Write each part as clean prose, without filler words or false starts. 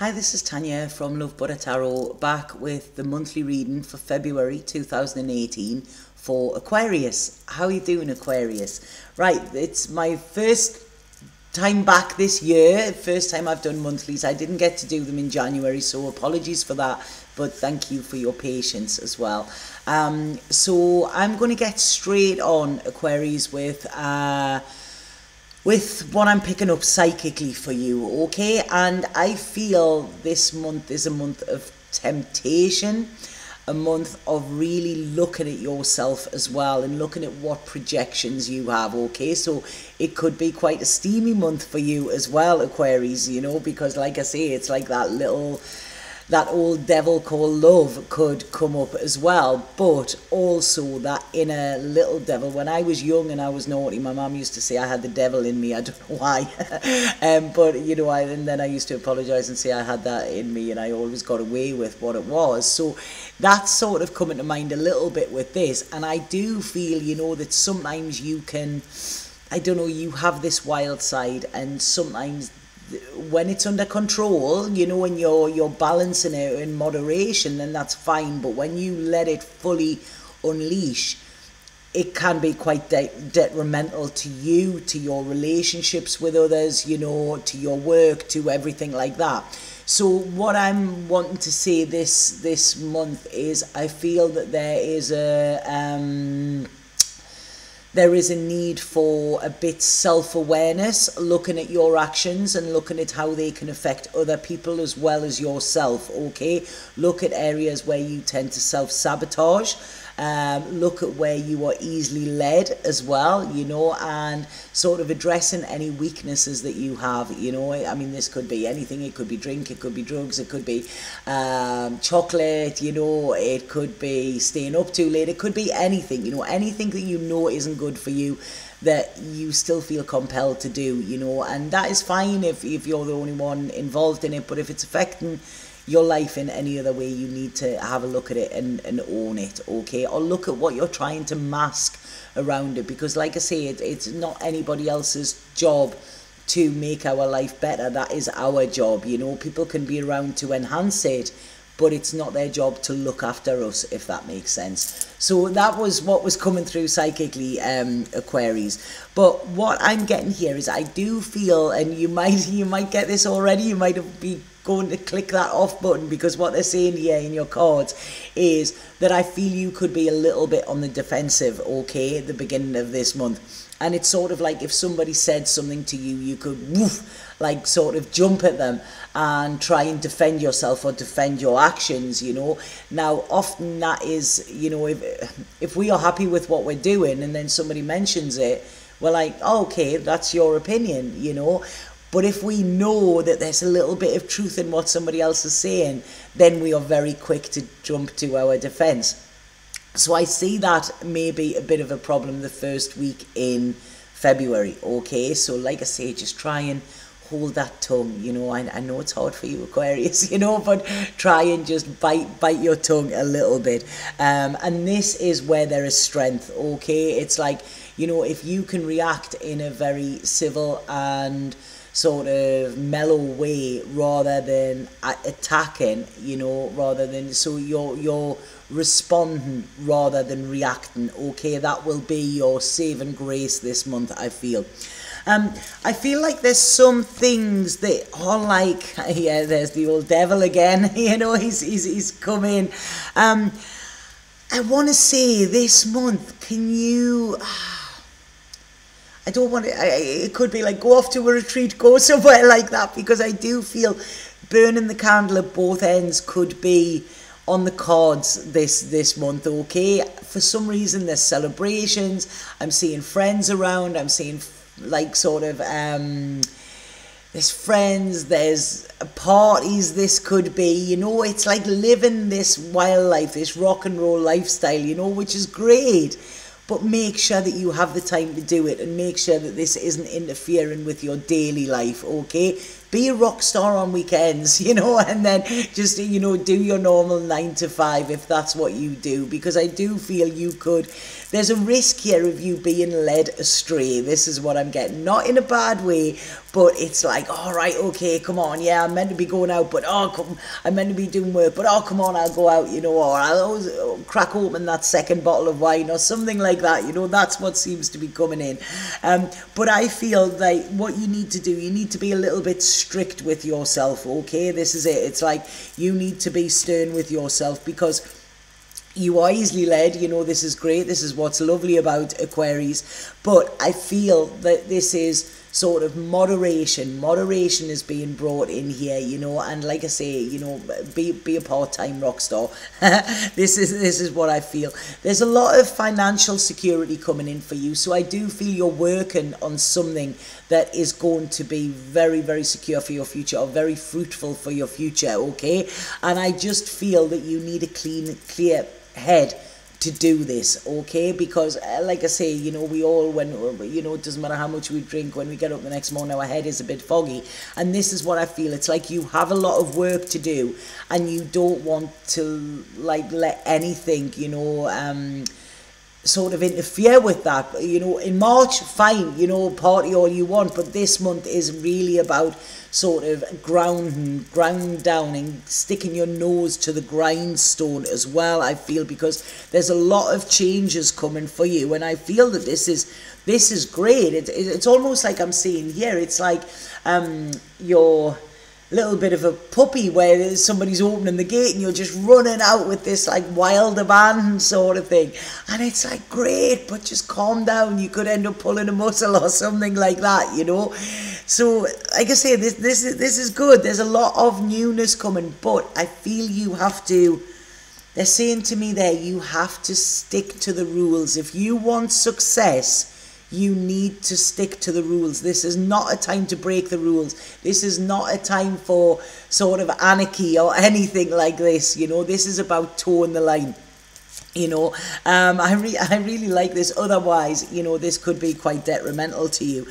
Hi, this is Tanya from Love Butter Tarot, back with the monthly reading for February 2018 for Aquarius. How are you doing, Aquarius? Right, it's my first time back this year, first time I've done monthlies. I didn't get to do them in January, so apologies for that, but thank you for your patience as well. So I'm going to get straight on, Aquarius, with what I'm picking up psychically for you, okay? And I feel this month is a month of temptation, a month of really looking at yourself as well and looking at what projections you have, okay? So it could be quite a steamy month for you as well, Aquarius, you know, because like I say, it's like that old devil called love could come up as well, but also that inner little devil. When I was young and I was naughty, my mum used to say I had the devil in me. I don't know why, but you know, and then I used to apologise and say I had that in me, and I always got away with what it was. So that's sort of coming to mind a little bit with this, and I do feel, you know, that sometimes you can, I don't know, you have this wild side, and sometimes when it's under control, you know, when you're balancing it in moderation, then that's fine. But when you let it fully unleash, it can be quite detrimental to you, to your relationships with others, you know, to your work, to everything like that. So what I'm wanting to say this month is I feel that there is a need for a bit self-awareness, looking at your actions and looking at how they can affect other people as well as yourself, okay? Look at areas where you tend to self-sabotage. Look at where you are easily led as well, you know, and sort of addressing any weaknesses that you have, you know. I mean, this could be anything. It could be drink, it could be drugs, it could be chocolate, you know, it could be staying up too late, it could be anything, you know, anything that you know isn't good for you that you still feel compelled to do, you know, and that is fine if you're the only one involved in it. But if it's affecting your life in any other way, you need to have a look at it and own it, okay? Or look at what you're trying to mask around it, because like I say, it's not anybody else's job to make our life better. That is our job, you know. People can be around to enhance it, but it's not their job to look after us, if that makes sense. So that was what was coming through psychically, Aquarius. But what I'm getting here is I do feel, and you might get this already, you might be going to click that off button, because what they're saying here in your cards is that I feel you could be a little bit on the defensive, okay, at the beginning of this month. And it's sort of like if somebody said something to you, you could like sort of jump at them and try and defend yourself or defend your actions, you know. Now often that is, you know, if we are happy with what we're doing and then somebody mentions it, we're like, oh, okay, that's your opinion, you know. But if we know that there's a little bit of truth in what somebody else is saying, then we are very quick to jump to our defense. So I see that maybe a bit of a problem the first week in February, okay? So like I say, just try and hold that tongue, you know. I know it's hard for you, Aquarius, you know, but try and just bite your tongue a little bit. And this is where there is strength, okay? It's like, you know, if you can react in a very civil and sort of mellow way rather than attacking, you know, rather than, so you're responding rather than reacting, okay? That will be your saving grace this month, I feel. I feel like there's some things that are like, yeah, there's the old devil again, you know, he's come in. I want to say this month, can you, I don't want to, it could be like go off to a retreat, go somewhere like that, because I do feel burning the candle at both ends could be on the cards this month, okay? For some reason there's celebrations, I'm seeing friends around, I'm seeing like sort of there's friends, there's parties, this could be, you know, it's like living this wild life, this rock and roll lifestyle, you know, which is great. But make sure that you have the time to do it, and make sure that this isn't interfering with your daily life, okay? Be a rock star on weekends, you know, and then just, you know, do your normal 9 to 5 if that's what you do, because I do feel you could there's a risk here of you being led astray. This is what I'm getting. Not in a bad way, but it's like, all right, okay, come on, yeah, I'm meant to be going out, but I'm meant to be doing work, but come on, I'll go out, or I'll always crack open that second bottle of wine or something like that, that's what seems to be coming in. But I feel like what you need to do, you need to be a little bit strict with yourself, okay? This is it. It's like you need to be stern with yourself, because you are easily led, this is great, this is what's lovely about Aquarius, but I feel that this is sort of moderation is being brought in here, and like I say, be a part-time rock star. This is what I feel. There's a lot of financial security coming in for you, so I do feel you're working on something that is going to be very, very secure for your future, or very fruitful for your future, okay? And I just feel that you need a clear head to do this, okay? Because like I say, we all, when it doesn't matter how much we drink, when we get up the next morning, our head is a bit foggy. And this is what I feel. It's like you have a lot of work to do, and you don't want to let anything sort of interfere with that. In March, fine, party all you want, but this month is really about sort of ground down and sticking your nose to the grindstone as well, I feel, because there's a lot of changes coming for you, and I feel that this is great. It's almost like I'm seeing here, it's like you're little bit of a puppy where somebody's opening the gate and you're just running out with this like wild abandon sort of thing, and it's like, great, but just calm down, you could end up pulling a muscle or something like that, So like I say, this is good. There's a lot of newness coming, but I feel you have to, they're saying to me there, you have to stick to the rules. If you want success, you need to stick to the rules. This is not a time to break the rules. This is not a time for sort of anarchy or anything like this. This is about toeing the line. I really like this. Otherwise, this could be quite detrimental to you.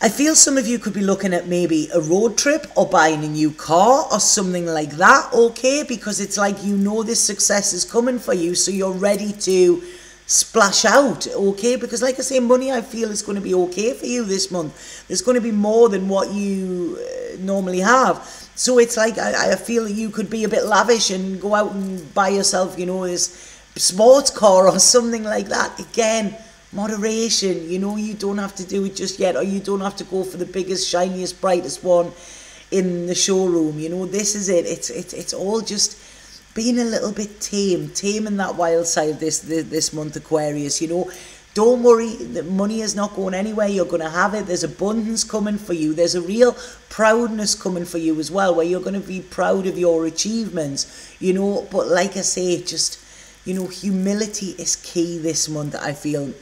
I feel some of you could be looking at maybe a road trip or buying a new car or something like that, okay? Because it's like this success is coming for you, so you're ready to splash out, okay? Because like I say, money, I feel, is going to be okay for you this month. There's going to be more than what you normally have. So it's like, I feel that you could be a bit lavish and go out and buy yourself, this sports car or something like that. Again, moderation, you don't have to do it just yet, or you don't have to go for the biggest, shiniest, brightest one in the showroom. This is it. It's all just being a little bit taming that wild side this month, Aquarius. Don't worry, the money is not going anywhere. You're going to have it. There's abundance coming for you. There's a real proudness coming for you as well, where you're going to be proud of your achievements, but like I say, just humility is key this month, I feel.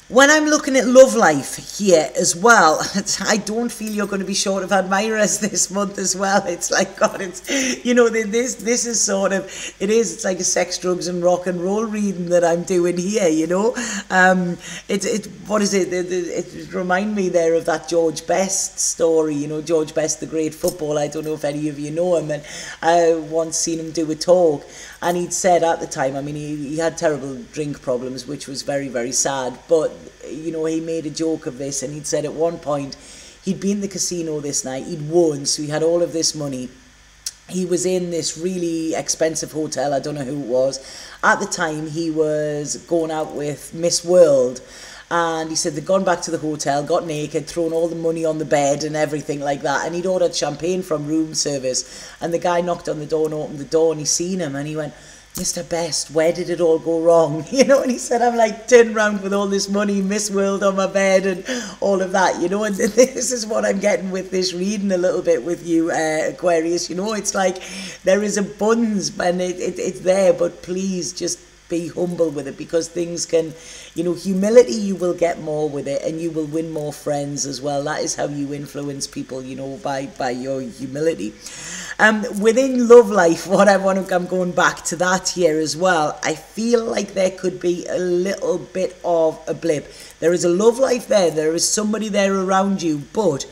When I'm looking at love life here as well, I don't feel you're going to be short of admirers this month as well. It's like, God, it's, this is sort of, it's like a sex, drugs and rock and roll reading that I'm doing here, what is it? It remind me there of that George Best story, George Best, the great footballer. I don't know if any of you know him, and I once seen him do a talk, and he'd said at the time, he had terrible drink problems, which was very, very sad, but he made a joke of this, and he'd said at one point he'd been in the casino this night, he'd won, so he had all of this money. He was in this really expensive hotel, I don't know who it was. At the time, he was going out with Miss World, and he said they'd gone back to the hotel, got naked, thrown all the money on the bed and everything like that, and he'd ordered champagne from room service, and the guy knocked on the door and opened the door, and he seen him, and he went, Mr. Best, where did it all go wrong? And he said, I'm like turned around with all this money, Miss World on my bed and all of that, and this is what I'm getting with this reading a little bit with you, Aquarius. It's like there is abundance and it's there, but please just be humble with it, because things can, humility, you will get more with it, and you will win more friends as well. That is how you influence people, by your humility. Within love life, I'm going back to that here as well. I feel like there could be a little bit of a blip. There is a love life there. There is somebody there around you, but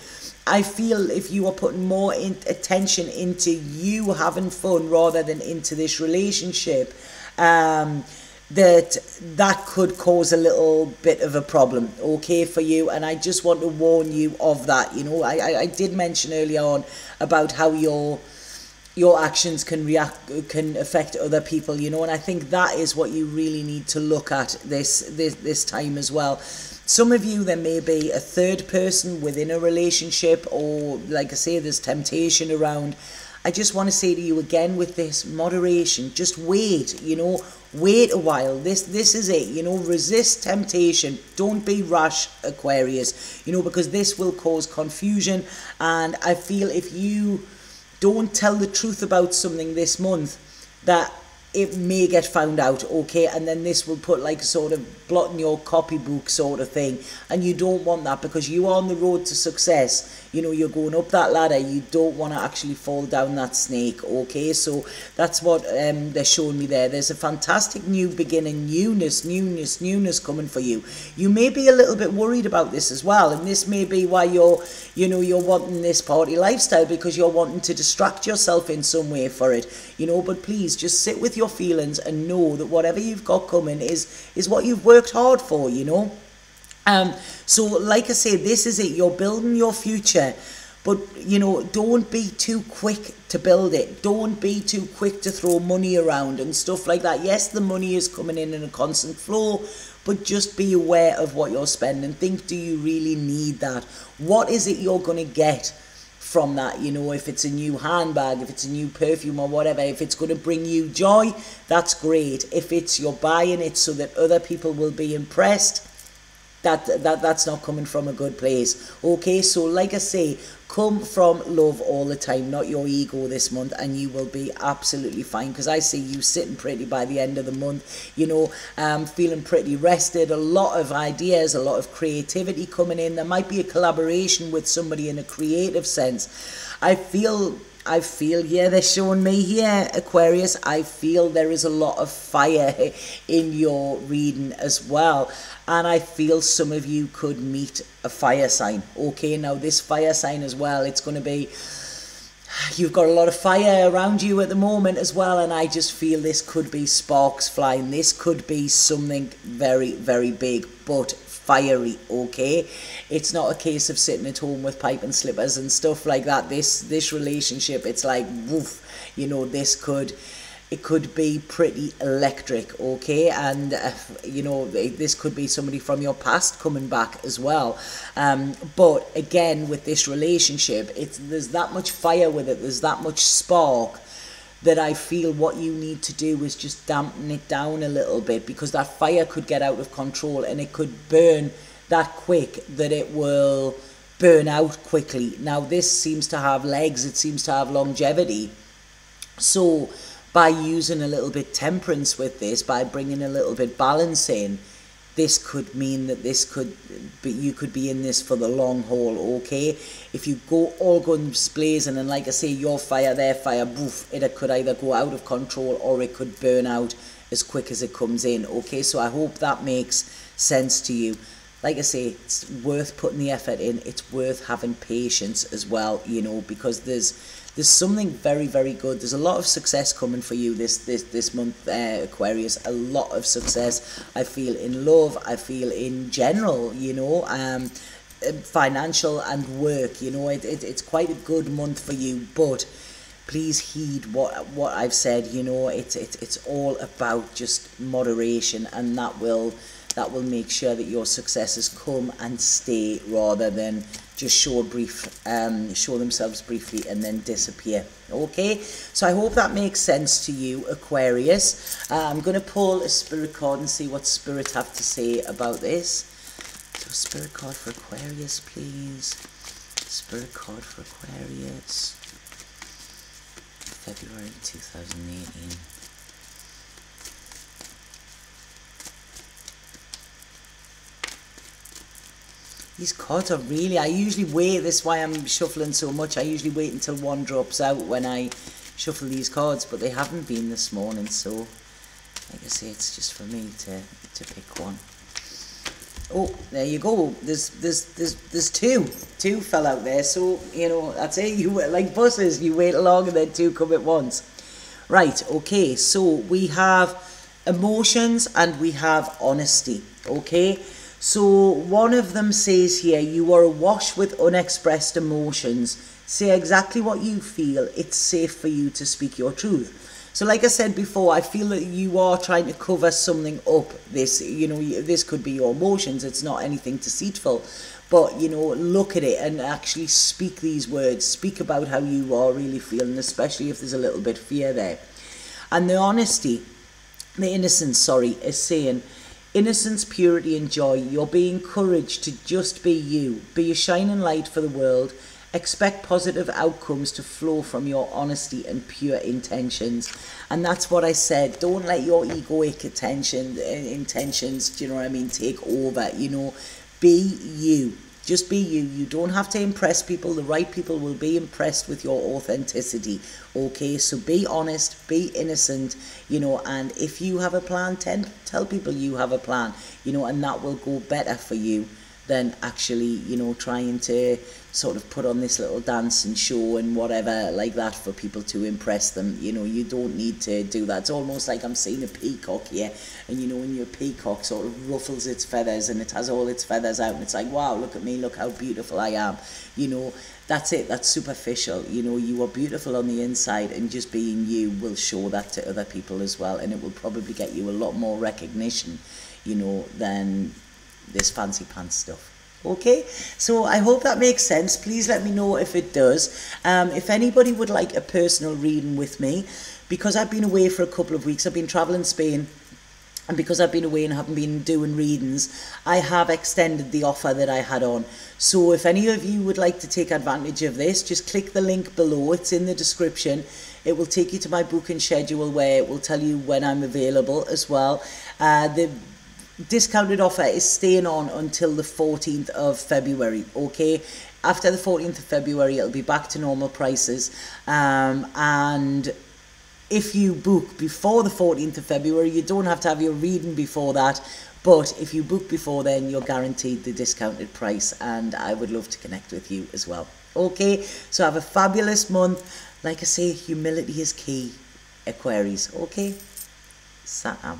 I feel if you are putting more attention into you having fun rather than into this relationship, that could cause a little bit of a problem, okay, for you. And I just want to warn you of that. You know, I did mention earlier on about how your actions can affect other people, you know, and I think that is what you really need to look at this time as well. Some of you, there may be a third person within a relationship, or like I say, there's temptation around. I just want to say to you again, with this, moderation, just wait, you know, wait a while. This is it, you know, resist temptation. Don't be rash, Aquarius, you know, because this will cause confusion. And I feel if you don't tell the truth about something this month, that it may get found out, okay, and then this will put like a sort of blot in your copybook sort of thing, and you don't want that, because you are on the road to success. You know, you're going up that ladder. You don't want to actually fall down that snake, okay? So that's what they're showing me there. There's a fantastic new beginning, newness coming for you. You may be a little bit worried about this as well, and this may be why you're wanting this party lifestyle, because you're wanting to distract yourself in some way for it, you know. But please just sit with your feelings and know that whatever you've got coming is what you've worked hard for, you know. So like I say, this is it. You're building your future, but you know, don't be too quick to build it. Don't be too quick to throw money around and stuff like that. Yes, the money is coming in a constant flow, but just be aware of what you're spending. Think, do you really need that? What is it you're going to get from that? You know, if it's a new handbag, if it's a new perfume or whatever, if it's going to bring you joy, that's great. If it's you're buying it so that other people will be impressed, that's not coming from a good place, okay? So like I say, come from love all the time, not your ego this month, and you will be absolutely fine, because I see you sitting pretty by the end of the month, you know, feeling pretty rested, a lot of ideas, a lot of creativity coming in. There might be a collaboration with somebody in a creative sense. I feel, yeah, they're showing me here, Aquarius, I feel there is a lot of fire in your reading as well. And I feel some of you could meet a fire sign. Okay, now this fire sign as well, it's going to be, you've got a lot of fire around you at the moment as well. And I just feel this could be sparks flying. This could be something very, very big, but fiery, okay? It's not a case of sitting at home with pipe and slippers and stuff like that. This relationship, it's like, woof, you know, it could be pretty electric, okay? And you know, this could be somebody from your past coming back as well. But again, with this relationship, there's that much fire with it, there's that much spark, that I feel what you need to do is just dampen it down a little bit, because that fire could get out of control and it could burn that quick that it will burn out quickly. Now this seems to have legs, it seems to have longevity. So by using a little bit temperance with this, by bringing a little bit balance in, this could mean that you could be in this for the long haul, okay? If you go all guns blazing, and like I say, your fire, their fire, boof, it could either go out of control or it could burn out as quick as it comes in, okay? So I hope that makes sense to you. Like I say, it's worth putting the effort in. It's worth having patience as well, you know, because there's something very, very good. There's a lot of success coming for you this month, Aquarius. A lot of success. I feel in love. I feel in general, you know, financial and work. You know, it's quite a good month for you. But please heed what I've said. You know, it's all about just moderation, and that will make sure that your successes come and stay, rather than just show themselves briefly and then disappear. Okay, so I hope that makes sense to you, Aquarius. I'm going to pull a spirit card and see what spirits have to say about this. So spirit card for Aquarius, please. Spirit card for Aquarius, February 2018. These cards are really, I usually wait, this is why I'm shuffling so much, I usually wait until one drops out when I shuffle these cards, but they haven't been this morning, so like I say, it's just for me to pick one. Oh, there you go, there's two fell out there, so, you know, that's it, you like buses, you wait along and then two come at once. Right, okay, so we have emotions, and we have honesty. Okay, so one of them says here, you are awash with unexpressed emotions. Say exactly what you feel. It's safe for you to speak your truth. So like I said before, I feel that you are trying to cover something up. This, you know, this could be your emotions. It's not anything deceitful. But, you know, look at it and actually speak these words. Speak about how you are really feeling, especially if there's a little bit of fear there. And the honesty, the innocence, sorry, is saying, innocence, purity and joy. You're being encouraged to just be you. Be a shining light for the world. Expect positive outcomes to flow from your honesty and pure intentions. And that's what I said. Don't let your egoic intentions, do you know what I mean, take over. You know, be you. Just be you. You don't have to impress people. The right people will be impressed with your authenticity. Okay, so be honest, be innocent, you know, and if you have a plan, tell people you have a plan, you know, and that will go better for you than actually, you know, trying to sort of put on this little dance and show and whatever like that for people to impress them. You know, you don't need to do that. It's almost like I'm seeing a peacock here, and you know, when your peacock sort of ruffles its feathers and it has all its feathers out and it's like, wow, look at me, look how beautiful I am. You know, that's it. That's superficial. You know, you are beautiful on the inside, and just being you will show that to other people as well, and it will probably get you a lot more recognition, you know, than this fancy pants stuff. Okay, so I hope that makes sense. Please let me know if it does. If anybody would like a personal reading with me, because I've been away for a couple of weeks, I've been traveling Spain, and because I've been away and haven't been doing readings, I have extended the offer that I had on. So if any of you would like to take advantage of this, just click the link below. It's in the description. It will take you to my booking schedule where it will tell you when I'm available as well. The discounted offer is staying on until the 14th of February. Okay, after the 14th of February it'll be back to normal prices, and if you book before the 14th of February, you don't have to have your reading before that, but if you book before then, you're guaranteed the discounted price, and I would love to connect with you as well. Okay, so have a fabulous month. Like I say, humility is key, Aquarius. Okay, Saam.